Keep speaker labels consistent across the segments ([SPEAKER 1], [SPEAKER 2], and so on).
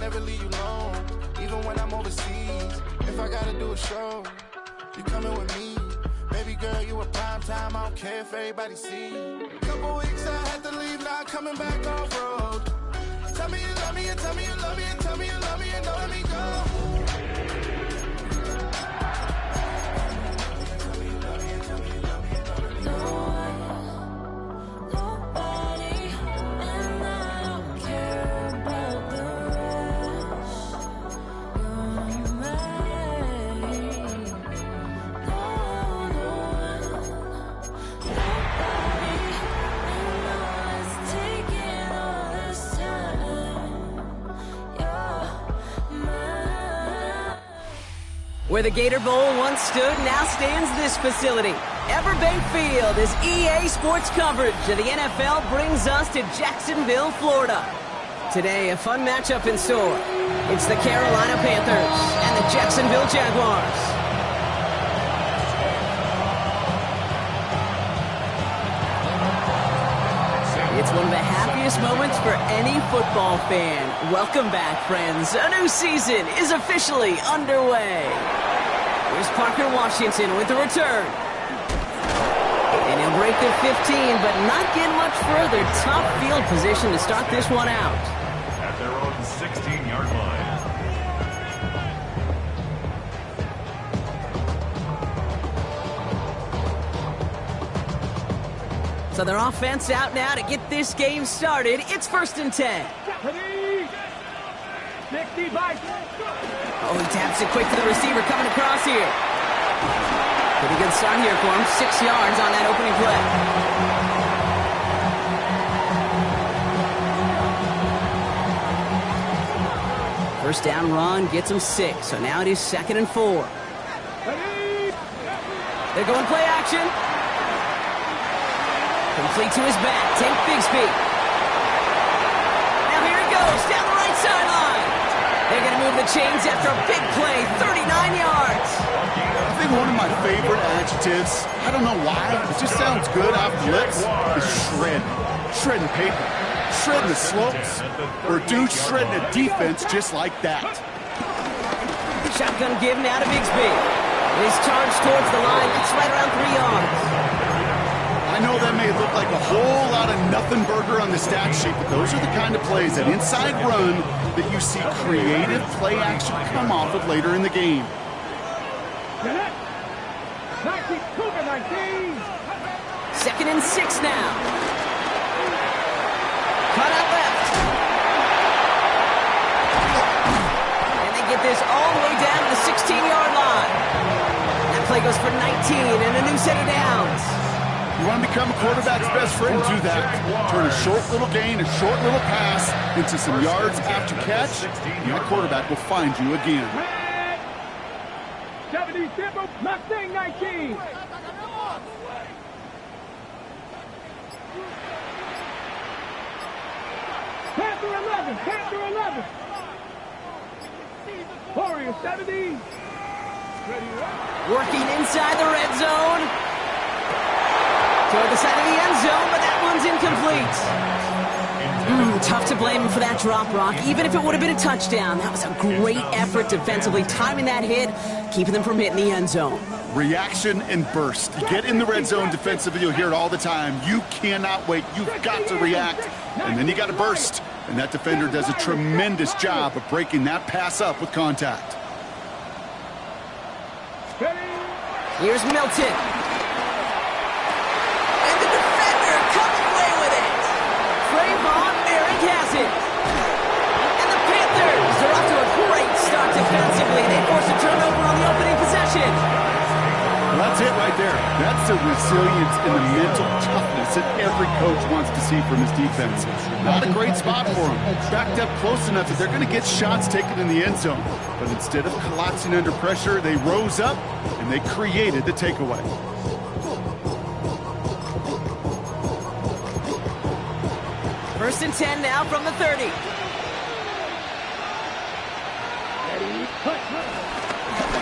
[SPEAKER 1] never leave you alone. Even when I'm overseas, if I gotta do a show, you coming with me. Baby girl, you a prime time, I don't care if everybody see. Couple weeks I had to leave, now I'm coming back off road. Tell me you love me, and tell me you love me, and tell me you love me, and don't let me go.
[SPEAKER 2] Where the Gator Bowl once stood, now stands this facility. Everbank Field as EA Sports coverage of the NFL brings us to Jacksonville, Florida. Today, a fun matchup in store. It's the Carolina Panthers and the Jacksonville Jaguars. It's one of the happiest moments for any football fan. Welcome back, friends. A new season is officially underway. Here's Parker Washington with the return. And he'll break the 15, but not get much further. Tough field position to start this one out.
[SPEAKER 3] At their own 16-yard line.
[SPEAKER 2] So their offense out now to get this game started. It's 1st and 10. Oh, he taps it quick to the receiver coming across here. Pretty good start here for him. 6 yards on that opening play. First down run gets him 6. So now it is 2nd and 4. They're going play action. Complete to his back. Take Bigsby. Now here he goes down the right sideline. They're going to move the chains after a big play. 39 yards.
[SPEAKER 4] I think one of my favorite adjectives, I don't know why, it just sounds good off the lips, is shred. Shredding paper. Shredding the slopes. Or dude shredding a defense just like that.
[SPEAKER 2] Shotgun give now to Bigsby. His charge towards the line. It's right around 3 yards.
[SPEAKER 4] I know that may look like a whole lot of nothing burger on the stat sheet, but those are the kind of plays, that inside run, that you see creative play action come off of later in the game.
[SPEAKER 2] 2nd and 6 now. Cut out left. And they get this all the way down to the 16-yard line. That play goes for 19 and a new set of downs.
[SPEAKER 4] You want to become a quarterback's best friend, do that. Turn a short little gain, a short little pass into some yards after catch, and that quarterback will find you again.
[SPEAKER 5] 77, Mustang 19. Panther 11, Panther 11. Warrior 70.
[SPEAKER 2] Working inside the red zone. Toward the side of the end zone, but that one's incomplete. Tough to blame him for that drop, Rock. Even if it would have been a touchdown, that was a great effort defensively, timing that hit, keeping them from hitting the end zone.
[SPEAKER 4] Reaction and burst. You get in the red zone defensively, you'll hear it all the time. You cannot wait. You've got to react, and then you got to burst. And that defender does a tremendous job of breaking that pass up with contact.
[SPEAKER 2] Here's Milton. Has it. And the Panthers are off to a great start defensively. They force a turnover on the opening possession.
[SPEAKER 4] Well, that's it right there. That's the resilience and the mental toughness that every coach wants to see from his defense. Not a great spot for them. Backed up close enough that they're going to get shots taken in the end zone. But instead of collapsing under pressure, they rose up and they created the takeaway.
[SPEAKER 2] First and 10 now from the 30.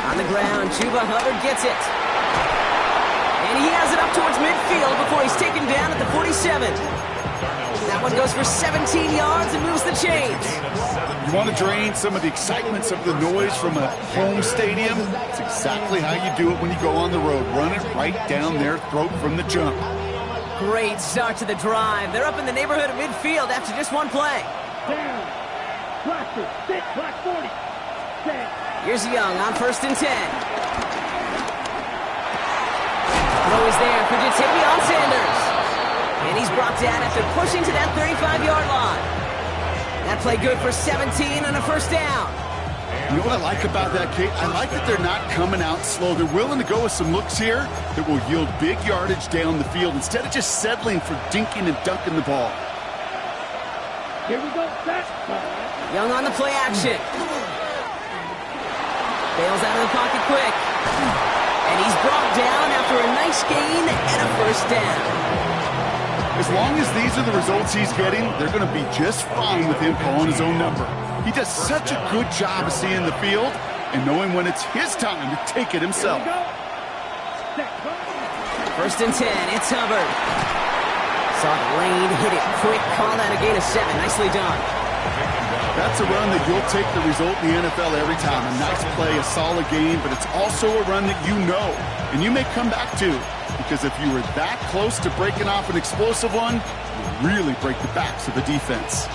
[SPEAKER 2] On the ground, Chuba Hubbard gets it. And he has it up towards midfield before he's taken down at the 47. That one goes for 17 yards and moves the chains.
[SPEAKER 4] You want to drain some of the excitement, some of the noise from a home stadium? It's exactly how you do it when you go on the road. Run it right down their throat from the jump.
[SPEAKER 2] Great start to the drive. They're up in the neighborhood of midfield after just one play.
[SPEAKER 5] Down. Blaster. Sit. Black 40. Set.
[SPEAKER 2] Here's Young on 1st and 10. Throw is there for Jatavion Sanders. And he's brought down after pushing to that 35-yard line. That play good for 17 and a first down.
[SPEAKER 4] You know what I like about that, Kate? I like that they're not coming out slow. They're willing to go with some looks here that will yield big yardage down the field instead of just settling for dinking and dunking the ball.
[SPEAKER 5] Here we go. Set.
[SPEAKER 2] Young on the play action. Bails out of the pocket quick. And he's brought down after a nice gain and a first down.
[SPEAKER 4] As long as these are the results he's getting, they're going to be just fine with him calling his own number. He does such a good job of seeing the field and knowing when it's his time to take it himself.
[SPEAKER 2] 1st and 10, it's Hubbard. Saw the lane, hit it quick, called out a gain of 7. Nicely done.
[SPEAKER 4] That's a run that you'll take the result in the NFL every time. A nice play, a solid game, but it's also a run that you know and you may come back to, because if you were that close to breaking off an explosive one, you really break the backs of the defense.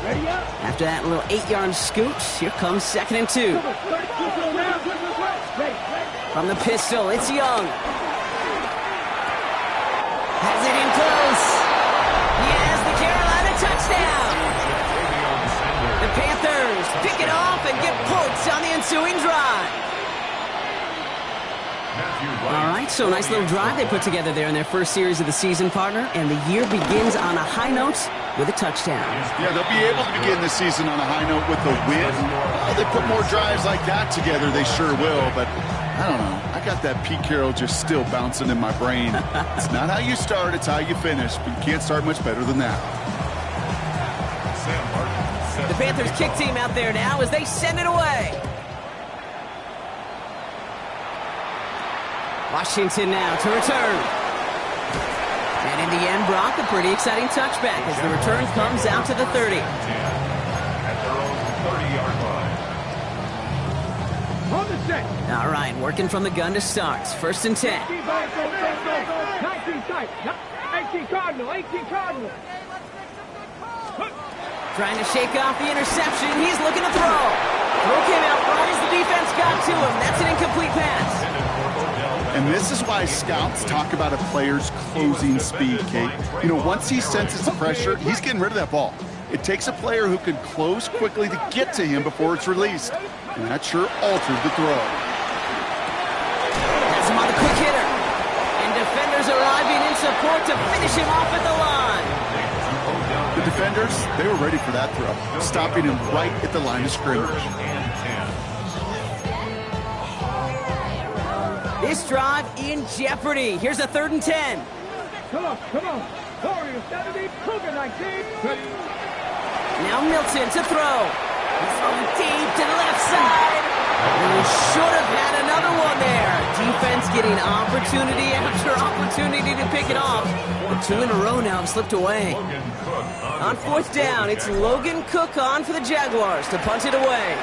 [SPEAKER 5] Ready up.
[SPEAKER 2] After that little 8-yard scoot, here comes 2nd and 2. From the pistol, it's Young. Has it in close. He has the Carolina touchdown. The Panthers pick it off and get points on the ensuing drive. All right, so a nice little drive they put together there in their first series of the season, partner, and the year begins on a high note with a touchdown. Yeah,
[SPEAKER 4] they'll be able to begin the season on a high note with a win. Well, they put more drives like that together, they sure will, but I don't know. I got that Pete Carroll just still bouncing in my brain. It's not how you start, it's how you finish, but you can't start much better than that.
[SPEAKER 2] The Panthers kick team out there now as they send it away. Washington now to return. And in the end, Brock, a pretty exciting touchback as the return comes out to the 30.
[SPEAKER 3] At their own 30-yard line.
[SPEAKER 5] On the set.
[SPEAKER 2] All right, working from the gun to start. 1st and 10.
[SPEAKER 5] 19 tight. 18 Cardinal. 18 Cardinal.
[SPEAKER 2] Trying to shake off the interception. He's looking to throw. Throw came out right as the defense got to him. That's an incomplete pass.
[SPEAKER 4] And this is why scouts talk about a player's closing speed, Kate. You know, once he senses the pressure, he's getting rid of that ball. It takes a player who can close quickly to get to him before it's released. And that sure altered the throw.
[SPEAKER 2] Has him on the quick hitter. And defenders arriving in support to finish him off at the line.
[SPEAKER 4] The defenders, they were ready for that throw, stopping him right at the line of scrimmage.
[SPEAKER 2] This drive in jeopardy. Here's a 3rd and 10.
[SPEAKER 5] Come on. Warriors 70, Cougar 19.
[SPEAKER 2] Now Milton to throw. He's throwing deep to the left side. And he should have had another one there. Defense getting opportunity after opportunity to pick it off. But 2 in a row now have slipped away. On 4th down, it's Logan Cook on for the Jaguars to punt it away.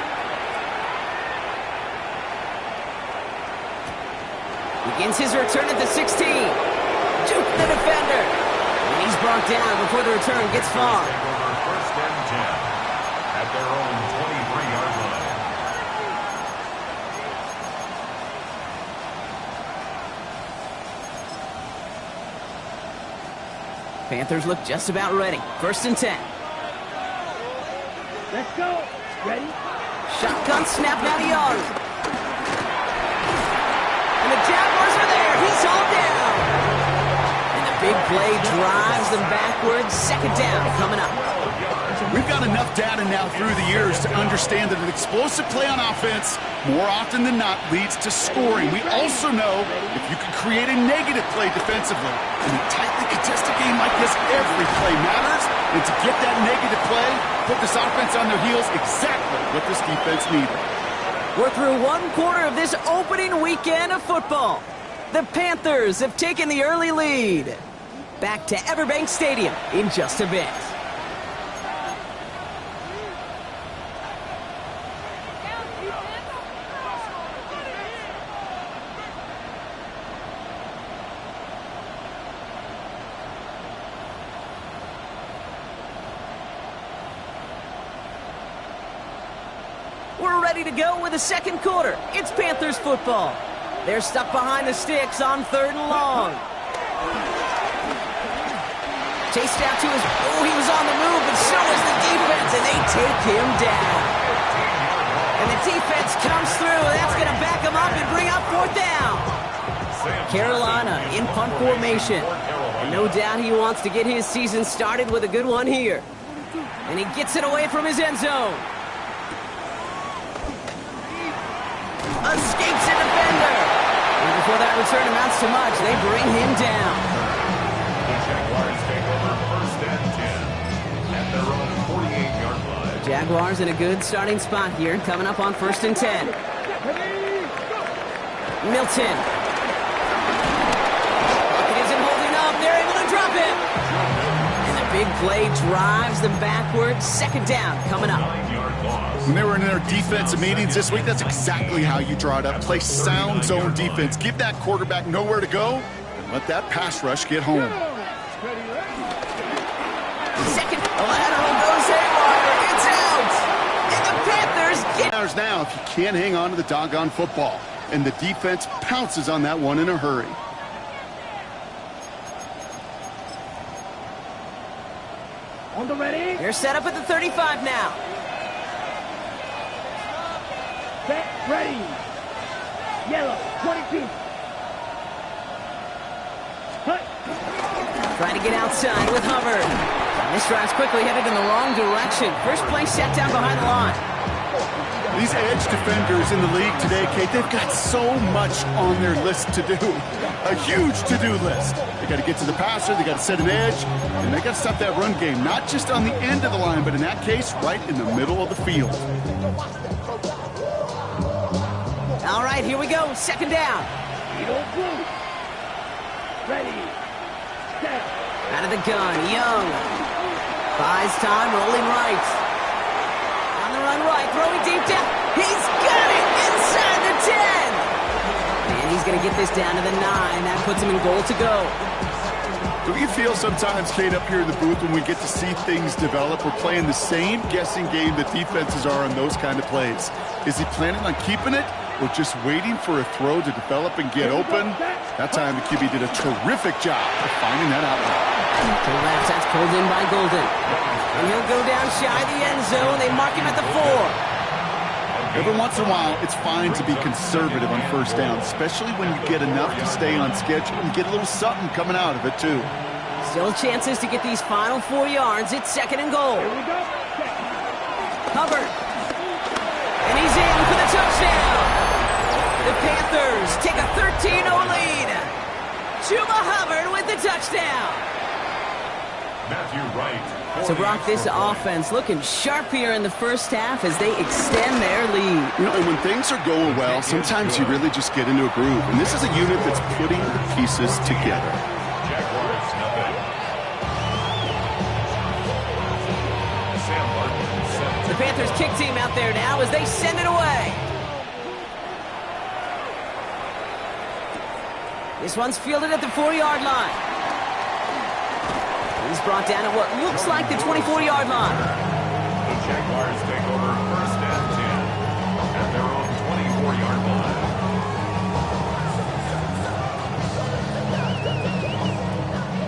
[SPEAKER 2] Begins his return at the 16. Juke the defender. And he's brought down before the return gets far.
[SPEAKER 3] 1st and 10 at their own 23-yard line.
[SPEAKER 2] Panthers look just about ready. 1st and 10.
[SPEAKER 5] Let's go. Ready?
[SPEAKER 2] Shotgun snap now to Young. And the Jaguars are there. He's hauled down. And the big play drives them backwards. 2nd down coming up.
[SPEAKER 4] We've got enough data now through the years to understand that an explosive play on offense, more often than not, leads to scoring. We also know if you can create a negative play defensively, in a tightly contested game like this, every play matters. And to get that negative play, put this offense on their heels, exactly what this defense needed.
[SPEAKER 2] We're through one quarter of this opening weekend of football. The Panthers have taken the early lead. Back to Everbank Stadium in just a bit. We're ready to go with the second quarter. It's Panthers football. They're stuck behind the sticks on 3rd and long. Chased out to his... Oh, he was on the move, but so was the defense, and they take him down. And the defense comes through. That's going to back him up and bring up 4th down. Carolina in punt formation. And no doubt he wants to get his season started with a good one here. And he gets it away from his end zone. Escapes a defender. And before that return amounts to much, they bring him down.
[SPEAKER 3] The Jaguars take over 1st and 10 at their own 48-yard line.
[SPEAKER 2] Jaguars in a good starting spot here, coming up on 1st and 10. Milton. It isn't holding up. They're able to drop it. And the big play drives them backwards. 2nd down coming up.
[SPEAKER 3] 9-yard loss.
[SPEAKER 4] When they were in their defensive meetings this week, that's exactly how you draw it up. Play sound zone defense. Give that quarterback nowhere to go, and let that pass rush get home.
[SPEAKER 2] 2nd, lateral goes haywire. It's out. And the Panthers get...
[SPEAKER 4] Now, if you can't hang on to the doggone football, and the defense pounces on that one in a hurry.
[SPEAKER 5] On the ready.
[SPEAKER 2] They're set up at the 35 now.
[SPEAKER 5] Set, ready. Yellow, 22. Hut.
[SPEAKER 2] Trying to get outside with Hubbard. This drive's quickly headed in the wrong direction. First play set down behind the line.
[SPEAKER 4] These edge defenders in the league today, Kate, they've got so much on their list to do. A huge to-do list. They got to get to the passer, they got to set an edge, and they got to stop that run game, not just on the end of the line, but in that case, right in the middle of the field.
[SPEAKER 2] All right, here we go. 2nd down.
[SPEAKER 5] Ready. Set.
[SPEAKER 2] Out of the gun, Young. Buys time, rolling right. On the run right, throwing deep down. He's got it inside the 10. And he's going to get this down to the 9. That puts him in goal to go.
[SPEAKER 4] Do you feel sometimes, Kate, up here in the booth when we get to see things develop, we're playing the same guessing game that defenses are on those kind of plays? Is he planning on keeping it or just waiting for a throw to develop and get open? That time the QB did a terrific job of finding that outlet.
[SPEAKER 2] To the left, that's pulled in by Golden. And he'll go down shy of the end zone. They mark him at the 4.
[SPEAKER 4] Every once in a while, it's fine to be conservative on 1st down, especially when you get enough to stay on schedule and get a little something coming out of it, too.
[SPEAKER 2] Still chances to get these final 4 yards. It's 2nd and goal.
[SPEAKER 5] Here we go.
[SPEAKER 2] Hubbard. And he's in for the touchdown. The Panthers take a 13-0 lead. Chuba Hubbard with the touchdown.
[SPEAKER 3] Matthew Wright.
[SPEAKER 2] So, Brock, this offense looking sharp here in the first half as they extend their lead.
[SPEAKER 4] You know, and when things are going well, sometimes you really just get into a groove. And this is a unit that's putting the pieces together.
[SPEAKER 3] Jaguars nothing. Sam Martin set.
[SPEAKER 2] The Panthers kick team out there now as they send it away. This one's fielded at the 4-yard line. He's brought down at what looks like the 24-yard line.
[SPEAKER 3] The Jaguars take over 1st and 10 at their own 24-yard line.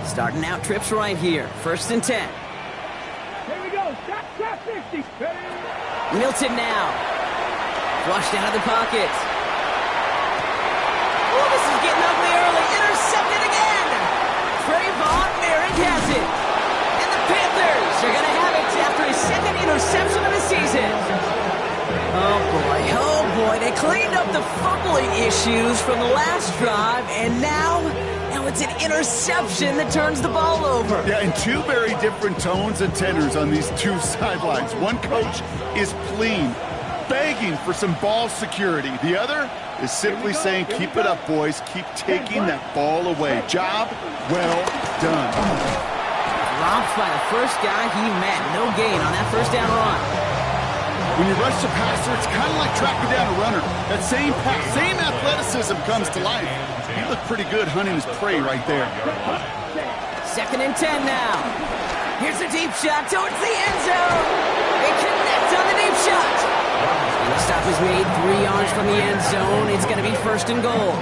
[SPEAKER 2] Starting out trips right here. 1st and 10.
[SPEAKER 5] Here we go. Stop 60. Ready.
[SPEAKER 2] Milton now. Flushed out of the pocket. Oh, this is getting ugly early. Intercepted again. Trayvon Merrick has it. And the Panthers are going to have it after his 2nd interception of the season. Oh, boy. They cleaned up the fumbling issues from the last drive, and now it's an interception that turns the ball over.
[SPEAKER 4] Yeah, and 2 very different tones and tenors on these 2 sidelines. One coach is pleased begging for some ball security. The other is simply saying, keep it up, boys. Keep taking that ball away. Job well done.
[SPEAKER 2] Dropped by the first guy he met. No gain on that first down run.
[SPEAKER 4] When you rush the passer, it's kind of like tracking down a runner. That same pass, same athleticism comes to life. He looked pretty good hunting his prey right there.
[SPEAKER 2] 2nd and 10 now. Here's a deep shot towards the end zone. They connect on the deep shot. And the stop is made 3 yards from the end zone. It's going to be 1st and goal.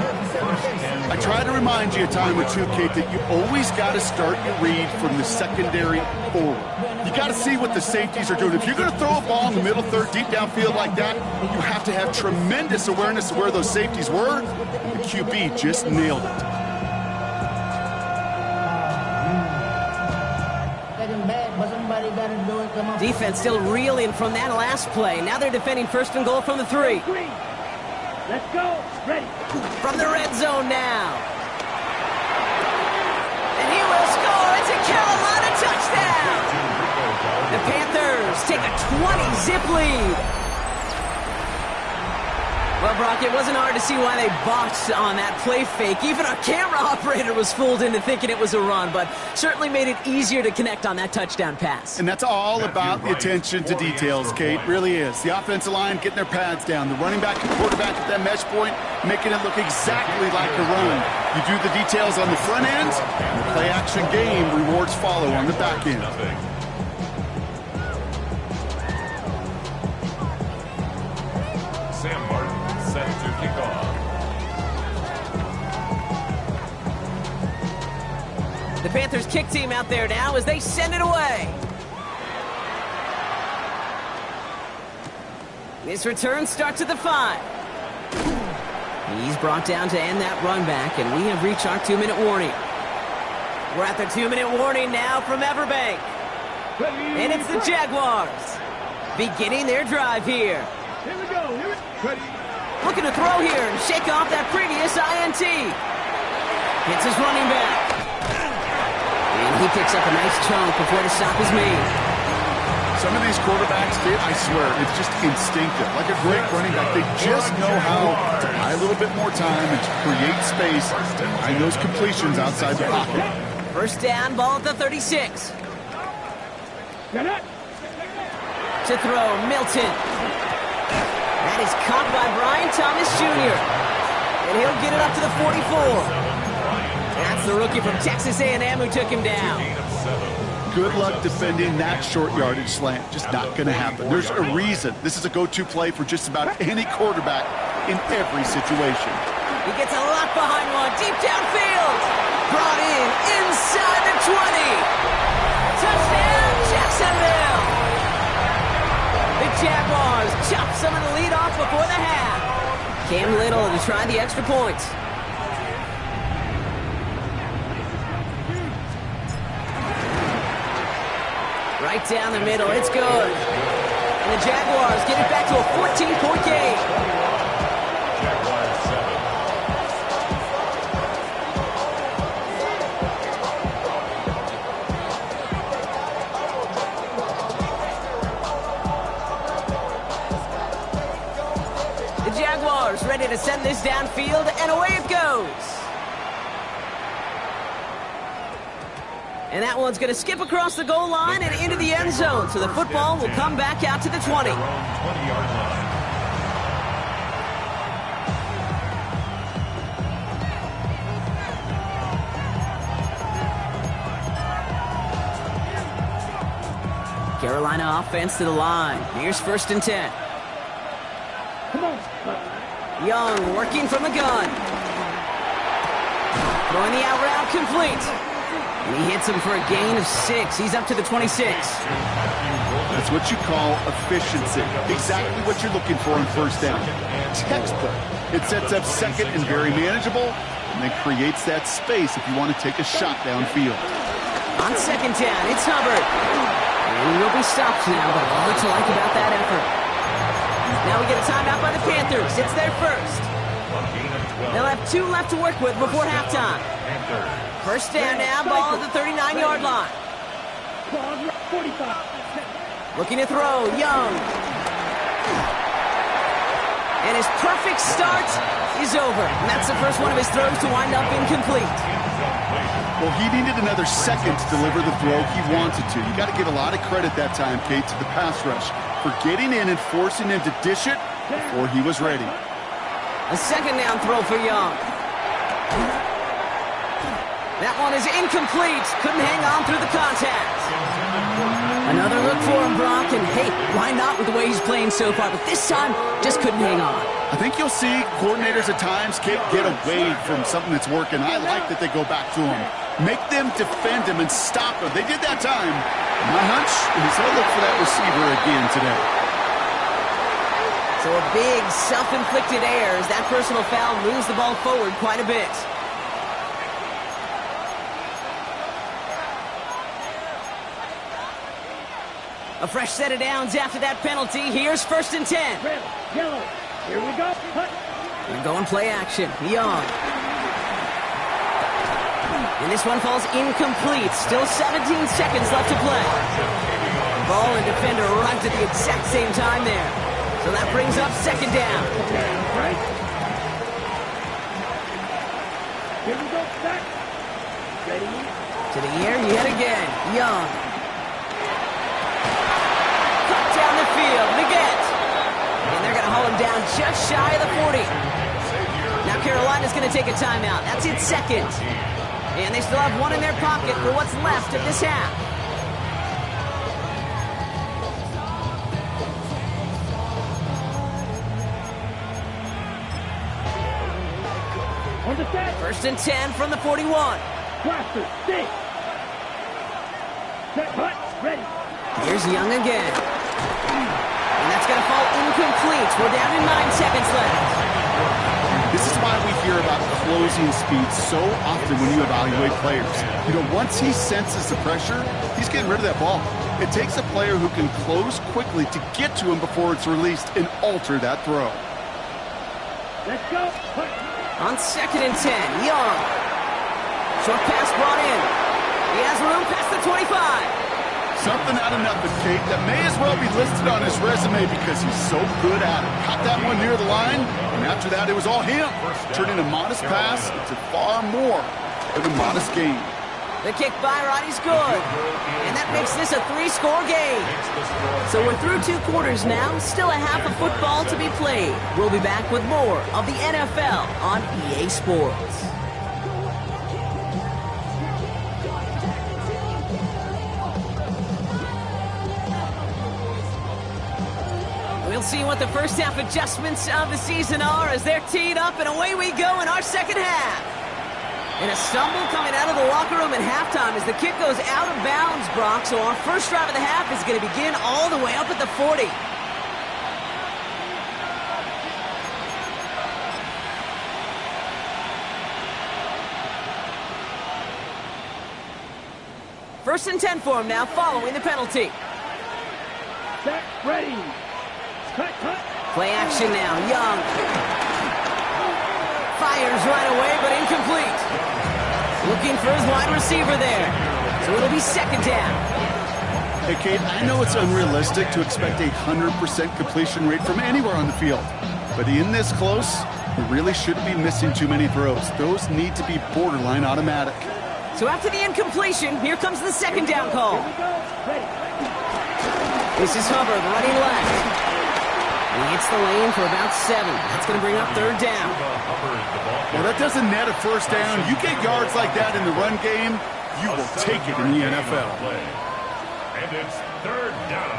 [SPEAKER 4] I try to remind you a time or two, Kate, that you always got to start your read from the secondary forward. You got to see what the safeties are doing. If you're going to throw a ball in the middle third, deep downfield like that, you have to have tremendous awareness of where those safeties were. The QB just nailed it.
[SPEAKER 2] Defense still reeling from that last play. Now they're defending 1st and goal from the 3.
[SPEAKER 5] Let's go. Ready.
[SPEAKER 2] From the red zone now. And he will score. It's a Carolina touchdown. The Panthers take a 20-zip lead. Well, Brock, it wasn't hard to see why they botched on that play fake. Even our camera operator was fooled into thinking it was a run, but certainly made it easier to connect on that touchdown pass.
[SPEAKER 4] And that's all about the attention to details, Kate. Really is. The offensive line getting their pads down. The running back and quarterback at that mesh point, making it look exactly like a run. You do the details on the front end, and the play-action game rewards follow on the back end.
[SPEAKER 3] Sam Martin set to kick off.
[SPEAKER 2] The Panthers kick team out there now as they send it away. This return starts at the 5. He's brought down to end that run back, and we have reached our 2-minute warning. We're at the 2-minute warning now from Everbank. And it's the Jaguars beginning their drive here.
[SPEAKER 5] Here we go. Ready.
[SPEAKER 2] Looking to throw here and shake off that previous INT. Hits his running back. And he picks up a nice chunk before the stop is made.
[SPEAKER 4] Some of these quarterbacks, Dave, I swear, it's just instinctive. Like a great running back, they just know how to buy a little bit more time and to create space behind those completions outside the pocket.
[SPEAKER 2] First down, ball at the 36.
[SPEAKER 5] Get it.
[SPEAKER 2] To throw, Milton. That is caught by Brian Thomas Jr. And he'll get it up to the 44. That's the rookie from Texas A&M who took him down.
[SPEAKER 4] Good luck defending that short yardage slant. Just not going to happen. There's a reason. This is a go-to play for just about any quarterback in every situation.
[SPEAKER 2] He gets a lot behind one, deep downfield. Brought in inside the 20. Touchdown, Jacksonville. The Jaguars chop some of the lead off before the half. Cam Little to try the extra points. Right down the middle, it's good. And the Jaguars get it back to a 14-point game.
[SPEAKER 3] Jaguars 7.
[SPEAKER 2] The Jaguars ready to send this downfield, and away it goes. And that one's going to skip across the goal line and into the end zone. So the football will come back out to the 20.
[SPEAKER 3] 20-yard line.
[SPEAKER 2] Carolina offense to the line. Here's 1st and 10.
[SPEAKER 5] Come on.
[SPEAKER 2] Young working from the gun. Throwing the out route complete. And he hits him for a gain of 6. He's up to the 26.
[SPEAKER 4] That's what you call efficiency. Exactly what you're looking for on first down. Textbook. It sets up second and very manageable, and then creates that space if you want to take a shot downfield.
[SPEAKER 2] On 2nd down, it's Hubbard. And he will be stopped now, but all to like about that effort. Now we get a timeout by the Panthers. It's their first. They'll have 2 left to work with before halftime. First down now, ball at the 39-yard line.
[SPEAKER 5] 45.
[SPEAKER 2] Looking to throw, Young. And his perfect start is over. And that's the first one of his throws to wind up incomplete.
[SPEAKER 4] Well, he needed another second to deliver the throw he wanted to. You got to give a lot of credit that time, Kate, to the pass rush for getting in and forcing him to dish it before he was ready.
[SPEAKER 2] A second down throw for Young. That one is incomplete. Couldn't hang on through the contact. Another look for him, Brock, and hey, why not with the way he's playing so far? But this time, just couldn't hang on.
[SPEAKER 4] I think you'll see coordinators at times can't get away from something that's working. I like that they go back to him. Make them defend him and stop him. They did that time. My hunch is he'll look for that receiver again today.
[SPEAKER 2] So a big self-inflicted error as that personal foul moves the ball forward quite a bit. A fresh set of downs after that penalty. Here's 1st and 10.
[SPEAKER 5] Red, yellow. Here we go. Cut.
[SPEAKER 2] We're going play action. Young. And this one falls incomplete. Still 17 seconds left to play. Ball and defender arrived at the exact same time there. So that brings up 2nd down.
[SPEAKER 5] Right. Here we go. Back. Ready.
[SPEAKER 2] To the air yet again. Young. Cut down the field. Leggett. And they're going to haul him down just shy of the 40. Now Carolina's going to take a timeout. That's its second. And they still have one in their pocket for what's left of this half.
[SPEAKER 5] On the set.
[SPEAKER 2] 1st and 10 from the 41.
[SPEAKER 5] Blaster. Stay. Set. Cut. Ready.
[SPEAKER 2] Here's Young again. And that's going to fall incomplete. We're down to 9 seconds left.
[SPEAKER 4] This is why we hear about closing speed so often when you evaluate players. You know, once he senses the pressure, he's getting rid of that ball. It takes a player who can close quickly to get to him before it's released and alter that throw.
[SPEAKER 5] Let's go. Cut.
[SPEAKER 2] On 2nd and 10, Young. Short pass brought in. He has room past the 25.
[SPEAKER 4] Something out of nothing, Kate, that may as well be listed on his resume because he's so good at it. Caught that one near the line, and after that it was all him, turning a modest pass into far more of a modest gain.
[SPEAKER 2] The kick by Roddy's good, and that makes this a 3-score game. So we're through 2 quarters now, still a half of football to be played. We'll be back with more of the NFL on EA Sports. We'll see what the first half adjustments of the season are as they're teed up, and away we go in our second half. And a stumble coming out of the locker room at halftime as the kick goes out of bounds, Brock. So our first drive of the half is going to begin all the way up at the 40. First and 10 for him now, following the penalty.
[SPEAKER 5] Set. Ready. Cut. Cut.
[SPEAKER 2] Play action now. Young. Fires right away, but incomplete. Looking for his wide receiver there. So it'll be 2nd down.
[SPEAKER 4] Hey, Kate, I know it's unrealistic to expect a 100% completion rate from anywhere on the field. But in this close, you really shouldn't be missing too many throws. Those need to be borderline automatic.
[SPEAKER 2] So after the incompletion, here comes the 2nd down call.
[SPEAKER 5] Here we go. Ready.
[SPEAKER 2] This is Hubbard running left. He hits the lane for about 7. That's going to bring up 3rd down.
[SPEAKER 4] Well, that doesn't net a first down. You get yards like that in the run game, you will take it in the NFL.
[SPEAKER 3] And it's 3rd down.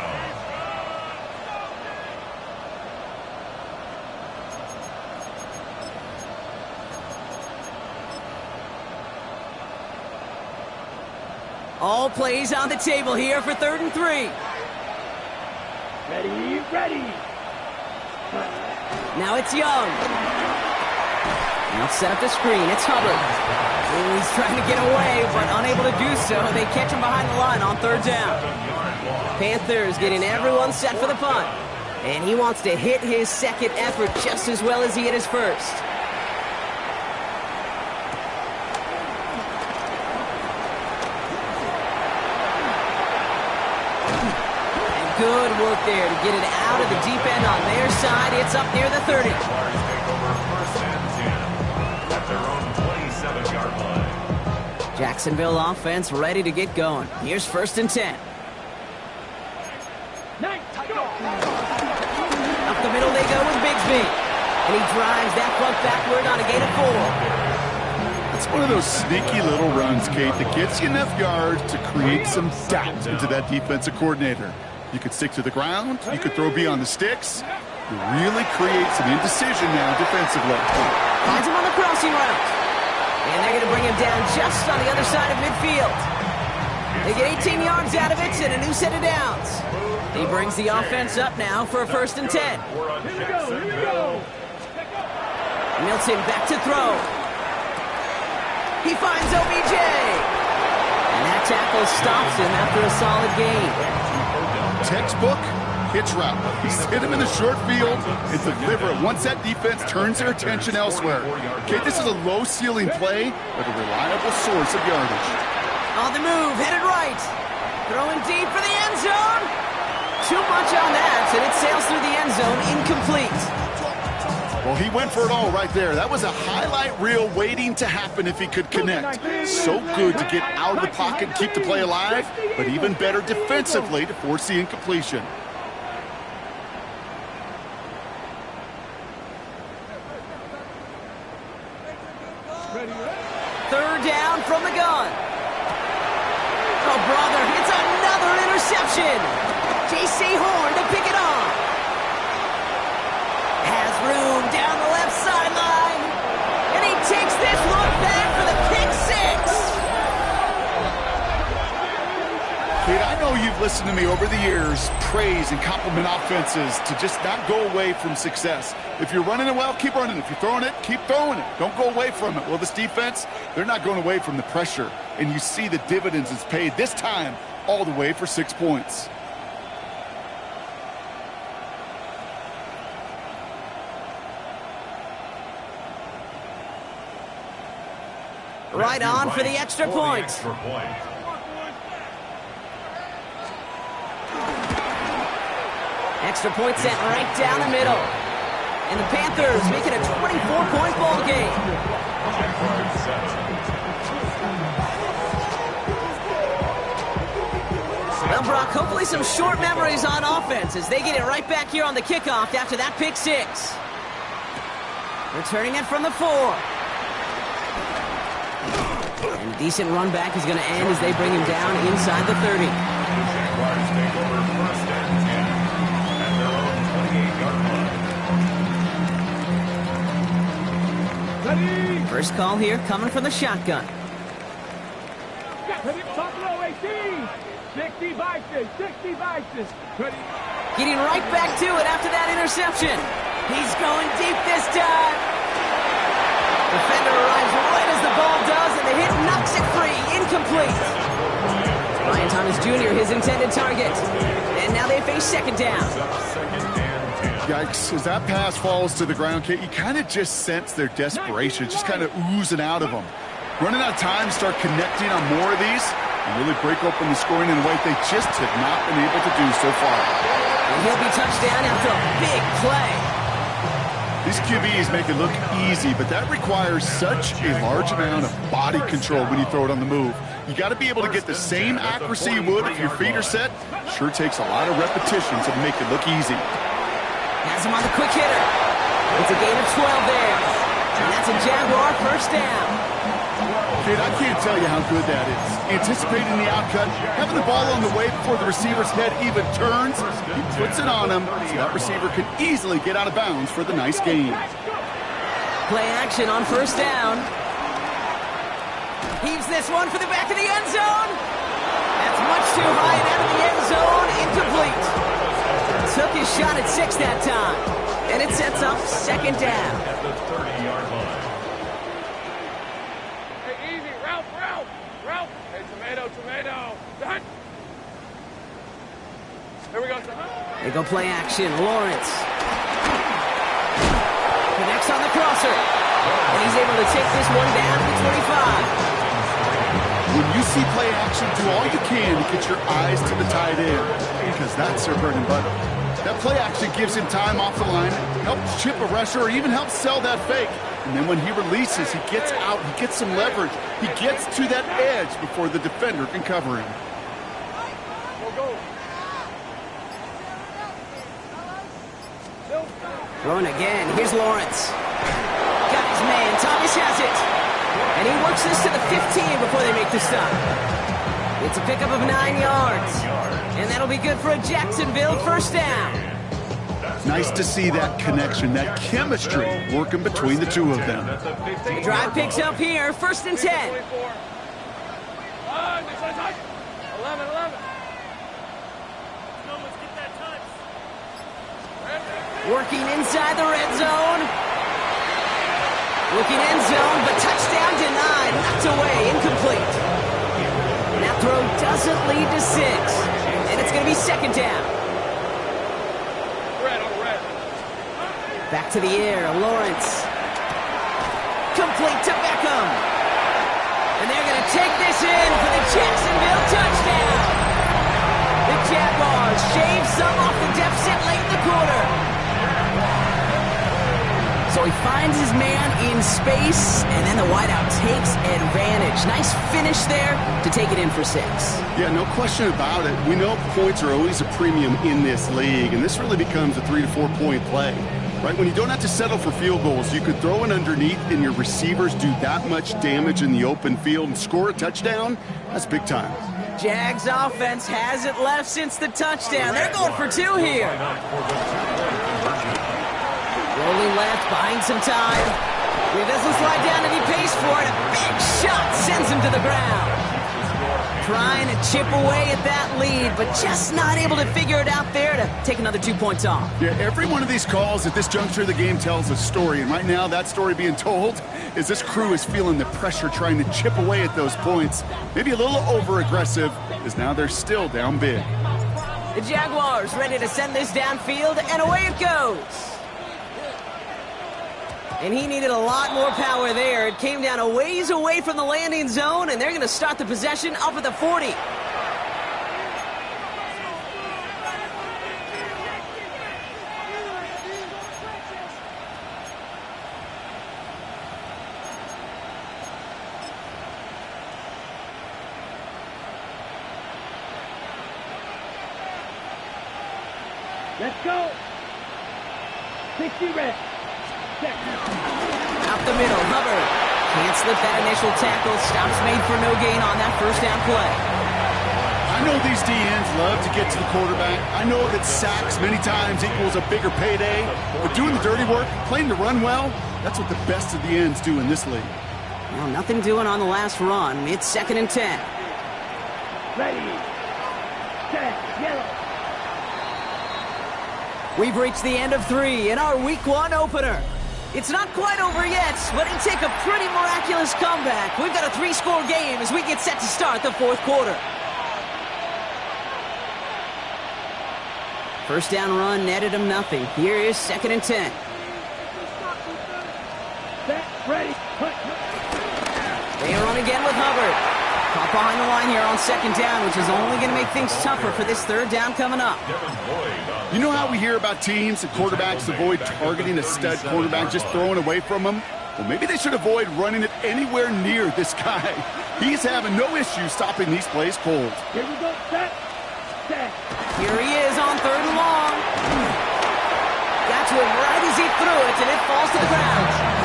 [SPEAKER 2] All plays on the table here for 3rd and 3.
[SPEAKER 5] Ready. Ready.
[SPEAKER 2] Now it's Young. Now set up the screen. It's Hubbard. Oh, he's trying to get away, but unable to do so. They catch him behind the line on 3rd down. Panthers getting everyone set for the punt. And he wants to hit his 2nd effort just as well as he hit his 1st. Good work there to get it out of the deep end on their side. It's up near the 30.
[SPEAKER 3] Jaguars take over first and 10 at their own 27-yard line.
[SPEAKER 2] Jacksonville offense ready to get going. Here's first and 10. Up the middle they go with Bigsby. And he drives that front backward on a gain of 4.
[SPEAKER 4] It's one of those sneaky little runs, Kate, that gets you enough yards to create some doubt into that defensive coordinator. You could stick to the ground. You could throw beyond the sticks. You really create some indecision now defensively.
[SPEAKER 2] Finds him on the crossing route. And they're going to bring him down just on the other side of midfield. They get 18 yards out of it and a new set of downs. He brings the offense up now for a first and 10.
[SPEAKER 5] Here we go.
[SPEAKER 2] Milton back to throw. He finds OBJ. And that tackle stops him after a solid gain.
[SPEAKER 4] Textbook hitch route. He's hit him in the short field and deliver it once that defense turns their attention elsewhere. Okay, this is a low-ceiling play, but a reliable source of yardage.
[SPEAKER 2] On the move, headed right. Throwing deep for the end zone. Too much on that, and it sails through the end zone, incomplete.
[SPEAKER 4] Well, he went for it all right there. That was a highlight reel waiting to happen if he could connect. So good to get out of the pocket and keep the play alive, but even better defensively to force the incompletion.
[SPEAKER 2] Third down from the gun. Oh, brother, it's another interception. J.C. Horn to pick it off. Has room down the left sideline. And he takes this look back for the pick six.
[SPEAKER 4] Kate, I know you've listened to me over the years praise and compliment offenses to just not go away from success. If you're running it well, keep running it. If you're throwing it, keep throwing it. Don't go away from it. Well, this defense, they're not going away from the pressure. And you see the dividends it's paid this time all the way for 6 points.
[SPEAKER 2] Right on for the extra point. Extra point set right down the middle. And the Panthers make it a 24-point ball game. Well, Brock, hopefully some short memories on offense as they get it right back here on the kickoff after that pick six. Returning it from the 4. And a decent run back is going to end as they bring him down inside the 30.
[SPEAKER 3] Jaguars take over first and 10 at their own 28-yard line.
[SPEAKER 5] Ready?
[SPEAKER 2] First call here coming from the shotgun.
[SPEAKER 5] Ready? Top low, 18. 60 vices. 60 vices. Ready?
[SPEAKER 2] Getting right back to it after that interception. He's going deep this time. Defender arrives right as the ball does, and the hit knocks it free. Incomplete. Ryan Thomas Jr., his intended target. And now they face second down.
[SPEAKER 4] Yikes, as that pass falls to the ground, Kate, you kind of just sense their desperation, just kind of oozing out of them. Running out of time to start connecting on more of these and really break open the scoring in a way they just have not been able to do so far.
[SPEAKER 2] And he'll be touchdown after a big play.
[SPEAKER 4] These QBs make it look easy, but that requires such a large amount of body control when you throw it on the move. You got to be able to get the same accuracy you would if your feet are set. Sure takes a lot of repetitions to make it look easy.
[SPEAKER 2] Has him on the quick hitter. It's a gain of 12 there. And that's a Jaguar first down.
[SPEAKER 4] Kid, I can't tell you how good that is. Anticipating the outcut, having the ball on the way before the receiver's head even turns, he puts it on him so that receiver can easily get out of bounds for the nice gain.
[SPEAKER 2] Play action on first down. Heaves this one for the back of the end zone. That's much too high and out of the end zone. Incomplete. Took his shot at 6 that time. And it sets up second down.
[SPEAKER 3] At the 30-yard line.
[SPEAKER 5] Hey, easy. Ralph. Hey, tomato. Done. Here we go.
[SPEAKER 2] They go play action. Lawrence connects on the crosser. And he's able to take this one down to the 25.
[SPEAKER 4] When you see play action, do all you can to get your eyes to the tight end, because that's their bread and butter. That play action gives him time off the line, helps chip a rusher, or even helps sell that fake. And then when he releases, he gets out, he gets some leverage. He gets to that edge before the defender can cover him.
[SPEAKER 2] Throwing again. Here's Lawrence. Got his man. Thomas has it. And he works this to the 15 before they make the stop. It's a pickup of 9 yards. And that'll be good for a Jacksonville first down.
[SPEAKER 4] Nice to see that connection, that chemistry working between the two of them.
[SPEAKER 2] The drive picks up here. First and 10.
[SPEAKER 5] 11.
[SPEAKER 2] Working inside the red zone. Looking end zone, but touchdown denied. Knocked away, incomplete. And that throw doesn't lead to 6. And it's going to be second down. Back to the air, Lawrence. Complete to Beckham. And they're going to take this in for the Jacksonville touchdown. The Jaguars shave some off the deficit late in the quarter. So he finds his man in space, and then the wideout takes advantage. Nice finish there to take it in for 6.
[SPEAKER 4] Yeah, no question about it. We know points are always a premium in this league, and this really becomes a 3 to 4 point play. Right, when you don't have to settle for field goals, you could throw it underneath and your receivers do that much damage in the open field and score a touchdown. That's big time.
[SPEAKER 2] Jags offense hasn't left since the touchdown. They're going for 2 here. Rolling left, buying some time. He doesn't slide down and he pays for it. A big shot sends him to the ground. Trying to chip away at that lead, but just not able to figure it out there to take another 2 points off.
[SPEAKER 4] Yeah, every one of these calls at this juncture of the game tells a story, and right now that story being told is this crew is feeling the pressure trying to chip away at those points. Maybe a little over-aggressive, as now they're still down big.
[SPEAKER 2] The Jaguars ready to send this downfield, and away it goes. And he needed a lot more power there. It came down a ways away from the landing zone, and they're going to start the possession up at the 40.
[SPEAKER 5] Let's go. 60 red.
[SPEAKER 2] Out the middle, Hubbard. Can't slip that initial tackle. Stops made for no gain on that first down play.
[SPEAKER 4] I know these DNs love to get to the quarterback. I know that sacks many times equals a bigger payday. But doing the dirty work, playing to run well, that's what the best of the ends do in this league.
[SPEAKER 2] Well, nothing doing on the last run. It's second and 10.
[SPEAKER 5] Ready. Set. Yellow.
[SPEAKER 2] We've reached the end of 3 in our Week 1 opener. It's not quite over yet, but it'll take a pretty miraculous comeback. We've got a 3-score game as we get set to start the 4th quarter. First down run netted him nothing. Here is second and 10.
[SPEAKER 5] Set. Ready. Put.
[SPEAKER 2] They run again with Hubbard. Caught behind the line here on second down, which is only going to make things tougher for this third down coming up.
[SPEAKER 4] You know how we hear about teams and quarterbacks avoid targeting a stud quarterback, just throwing away from him? Well, maybe they should avoid running it anywhere near this guy. He's having no issue stopping these plays cold.
[SPEAKER 5] Here we go. Set. Set.
[SPEAKER 2] Here he is on third and long. Got to him right as he threw it, and it falls to the ground.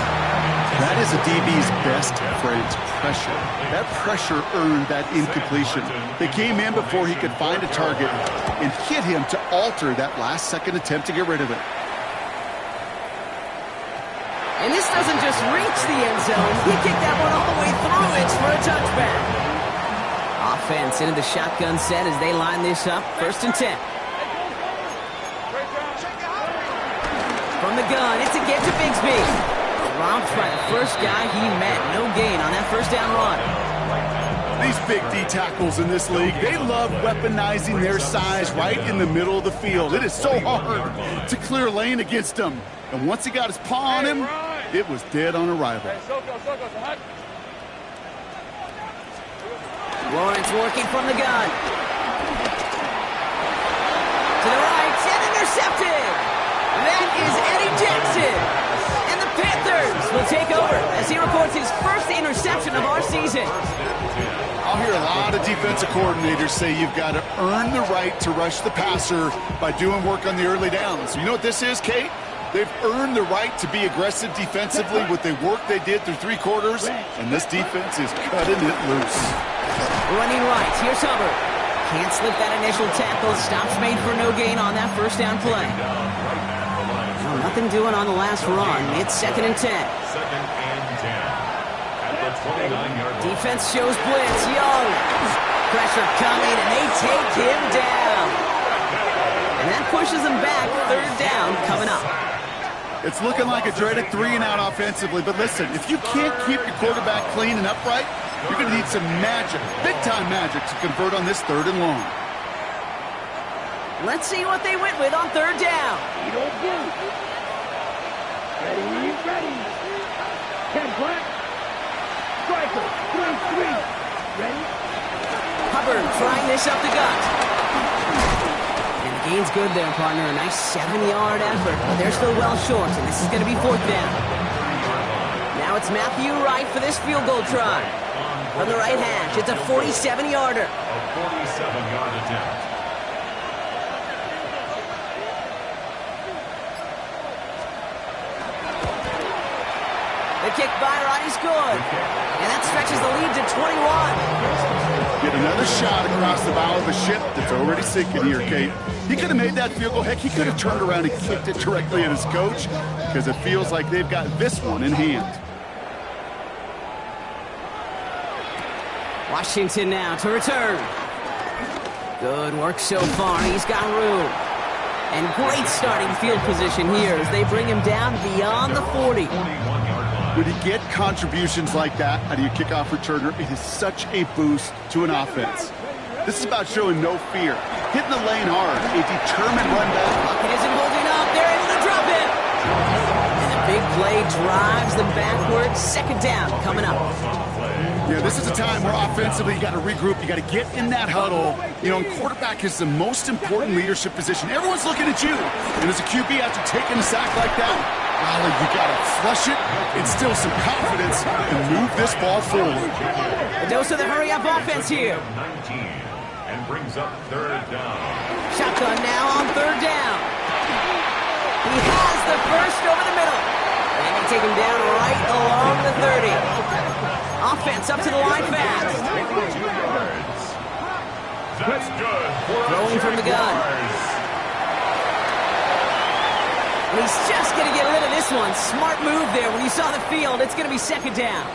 [SPEAKER 4] That is a DB's best friend, pressure. That pressure earned that incompletion. They came in before he could find a target and hit him to alter that last-second attempt to get rid of it.
[SPEAKER 2] And this doesn't just reach the end zone. He kicked that one all the way through it for a touchback. Offense into the shotgun set as they line this up. First and 10. From the gun, it's a get to Bigsby. Romped by the first guy he met. No gain on that first down run.
[SPEAKER 4] These big D tackles in this league, they love weaponizing their size right in the middle of the field. It is so hard to clear lane against them. And once he got his paw on him, it was dead on arrival.
[SPEAKER 2] Lawrence working from the gun. To the right, and intercepted. That is Eddie Jackson. And the Panthers will take over as he records his first interception of our season.
[SPEAKER 4] I'll hear a lot of defensive coordinators say you've got to earn the right to rush the passer by doing work on the early downs. You know what this is, Kate? They've earned the right to be aggressive defensively with the work they did through 3 quarters, and this defense is cutting it loose.
[SPEAKER 2] Running right, here's Hubbard. Can't slip that initial tackle. Stops made for no gain on that first down play. Well, nothing doing on the last run. It's 2nd and 10.
[SPEAKER 3] 2nd and 10. At the 29-yard line.
[SPEAKER 2] Defense shows blitz. Young. Pressure coming, and they take him down. And that pushes them back. 3rd down coming up.
[SPEAKER 4] It's looking like a dreaded 3-and-out offensively, but listen, if you can't keep your quarterback clean and upright, you're going to need some magic, big-time magic, to convert on this 3rd and long.
[SPEAKER 2] Let's see what they went with on 3rd down.
[SPEAKER 5] Ready, ready. 10 flat. Striker, 3-3. Ready?
[SPEAKER 2] Hubbard trying this up the gut. And the gain's good there, partner. A nice 7-yard effort, but they're still well short, and this is going to be 4th down. Now it's Matthew Wright for this field goal try. From the right hash, it's a 47-yarder.
[SPEAKER 3] A 47-yard attempt.
[SPEAKER 2] The kick by Wright is good. And that stretches the lead to 21.
[SPEAKER 4] Get another shot across the bow of a ship that's already sinking here, Kate. He could have made that field goal. Heck, he could have turned around and kicked it directly at his coach, because it feels like they've got this one in hand.
[SPEAKER 2] Washington now to return. Good work so far. He's got room. And great starting field position here as they bring him down beyond the 40.
[SPEAKER 3] 41-yard line.
[SPEAKER 4] When you get contributions like that out of your kickoff returner, it is such a boost to an offense. This is about showing no fear, hitting the lane hard, a determined run back.
[SPEAKER 2] It isn't holding up. They're able to drop it. And the big play drives them backwards. 2nd down coming up.
[SPEAKER 4] Yeah, this is a time where offensively you got to regroup, you got to get in that huddle. You know, and quarterback is the most important leadership position. Everyone's looking at you. And as a QB, after taking a sack like that, well, you got to flush it, instill some confidence, and move this ball forward.
[SPEAKER 2] A dose of the hurry-up offense here.
[SPEAKER 3] 19 and brings up 3rd down.
[SPEAKER 2] Shotgun now on 3rd down. He has the first over the middle. And they take him down right along the 30. Offense up to the line fast.
[SPEAKER 3] 2 yards. That's good.
[SPEAKER 2] Throwing from the gun. And he's just going to get rid of this one. Smart move there. When you saw the field, it's going to be 2nd down.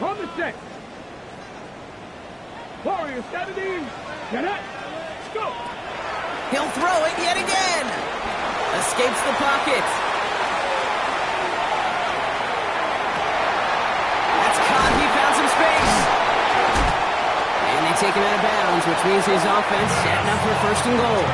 [SPEAKER 5] On the set. Warrior 70. Jeanette. Go.
[SPEAKER 2] He'll throw it yet again. Escapes the pocket. That's caught. He found some space. And they take him out of bounds, which means his offense setting up for 1st and goal.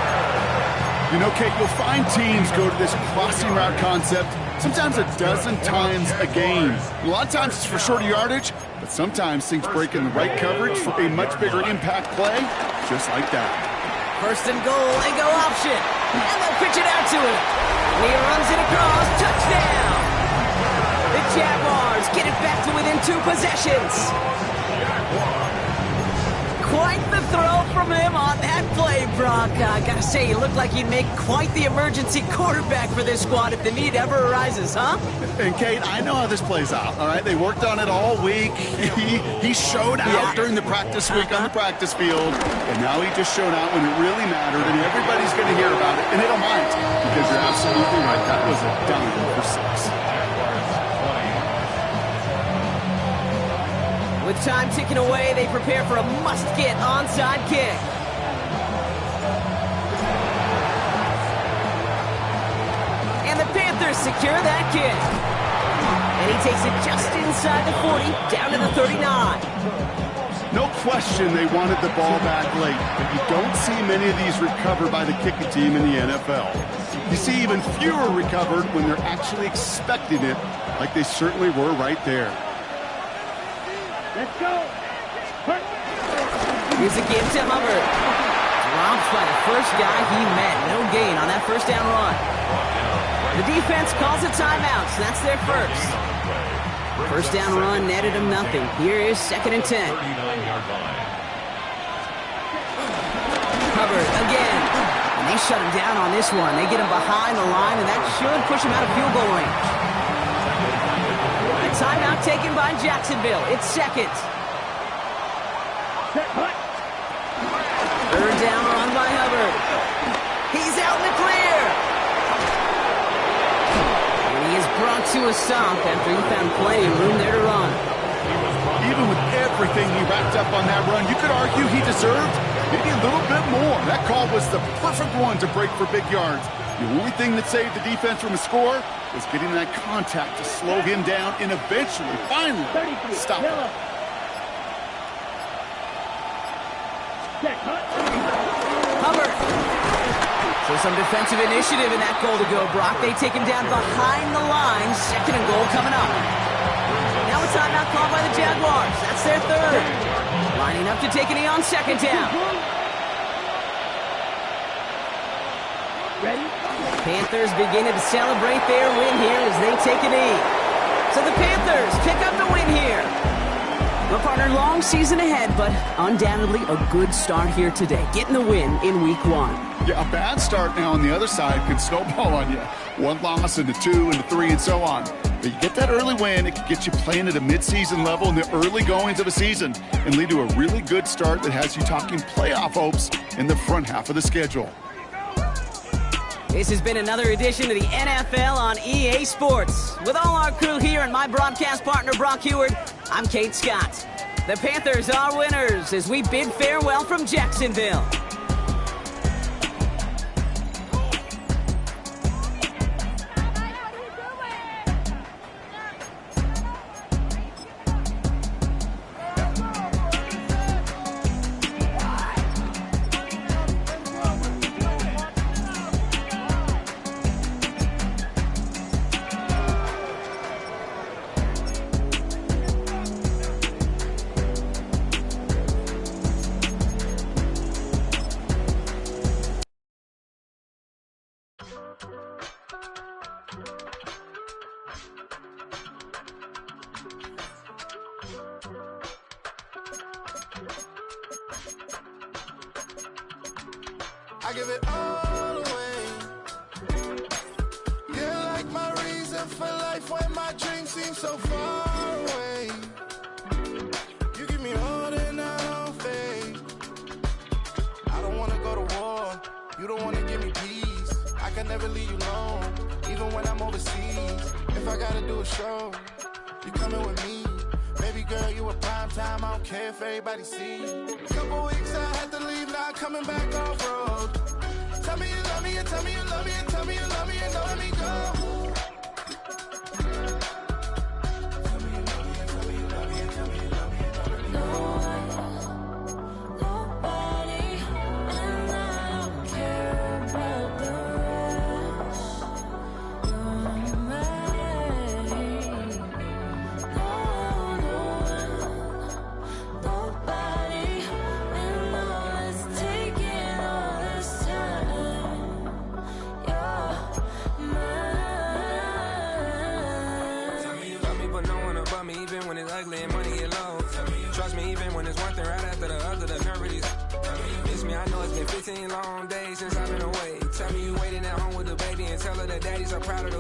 [SPEAKER 4] You know, Kate, you'll find teams go to this crossing route concept sometimes a dozen times a game. A lot of times it's for shorter yardage, but sometimes things break in the right coverage for a much bigger impact play, just like that.
[SPEAKER 2] 1st and goal, they go option. And they'll pitch it out to him. And he runs it across. Touchdown! The Jaguars get it back to within 2 possessions. Quite the throw from him on that play, Brock. Gotta say, he looked like he'd make quite the emergency quarterback for this squad if the need ever arises, huh?
[SPEAKER 4] And Kate, I know how this plays out, all right? They worked on it all week. He showed out during the practice week on the practice field, and now he just showed out when it really mattered, and everybody's going to hear about it, and they don't mind, because you're absolutely right. That was a dime for 6.
[SPEAKER 2] With time ticking away, they prepare for a must-get onside kick. And the Panthers secure that kick. And he takes it just inside the 40, down to the 39.
[SPEAKER 4] No question they wanted the ball back late, but you don't see many of these recovered by the kicking team in the NFL. You see even fewer recovered when they're actually expecting it, like they certainly were right there.
[SPEAKER 5] Let's go.
[SPEAKER 2] Here's a give to Hubbard. Dropped by the first guy he met. No gain on that first down run. The defense calls a timeout, so that's their first. First down run netted him nothing. Here is 2nd and 10. Hubbard again. And they shut him down on this one. They get him behind the line, and that should push him out of field goal range. A timeout taken by Jacksonville. It's 2nd. Third down run by Hubbard. He's out in the clear. And he is brought to a stop after he found plenty of room there to run.
[SPEAKER 4] Even with everything he racked up on that run, you could argue he deserved maybe a little bit more. That call was the perfect one to break for big yards. The only thing that saved the defense from a score was getting that contact to slow him down and eventually, finally, stop him.
[SPEAKER 2] Hubbard. So some defensive initiative in that goal to go, Brock. They take him down behind the line. 2nd and goal coming up. Now a timeout called by the Jaguars. That's their third. Lining up to take a knee on 2nd down.
[SPEAKER 5] Ready?
[SPEAKER 2] Panthers beginning to celebrate their win here as they take a knee. So the Panthers pick up the win here. Well, partner, long season ahead, but undoubtedly a good start here today. Getting the win in week 1.
[SPEAKER 4] Yeah, a bad start now on the other side can snowball on you. 1 loss into 2 into 3 and so on. But you get that early win, it can get you playing at a midseason level in the early goings of a season and lead to a really good start that has you talking playoff hopes in the front half of the schedule.
[SPEAKER 2] This has been another edition of the NFL on EA Sports. With all our crew here and my broadcast partner, Brock Heward, I'm Kate Scott. The Panthers are winners as we bid farewell from Jacksonville.
[SPEAKER 1] I give it all away. You're like my reason for life when my dreams seem so far away. You give me more than I don't fade. I don't wanna go to war. You don't wanna give me peace. I can never leave you alone, even when I'm overseas. If I gotta do a show, you coming with me. Baby girl, you a prime time. I don't care if everybody sees. Couple weeks I had to leave, now I'm coming back off road. Tell me you love me, and tell me you love me, and tell me you love me, and don't let me go. Tell me you love me, and tell me you love me, and tell me you love me, and don't let me go.
[SPEAKER 6] Nobody, and I don't care about the rest. You're mine. Nobody, and all is taking all this time. You're mine.
[SPEAKER 7] Tell me you love me, but no one above me, even when it's ugly and money get low. Trust me, even when it's one thing right after the other, the nerve of these. Miss me, I know it's been 15 long days since I've been away. Tell me you waiting at home with the baby and tell her that daddy's so proud of the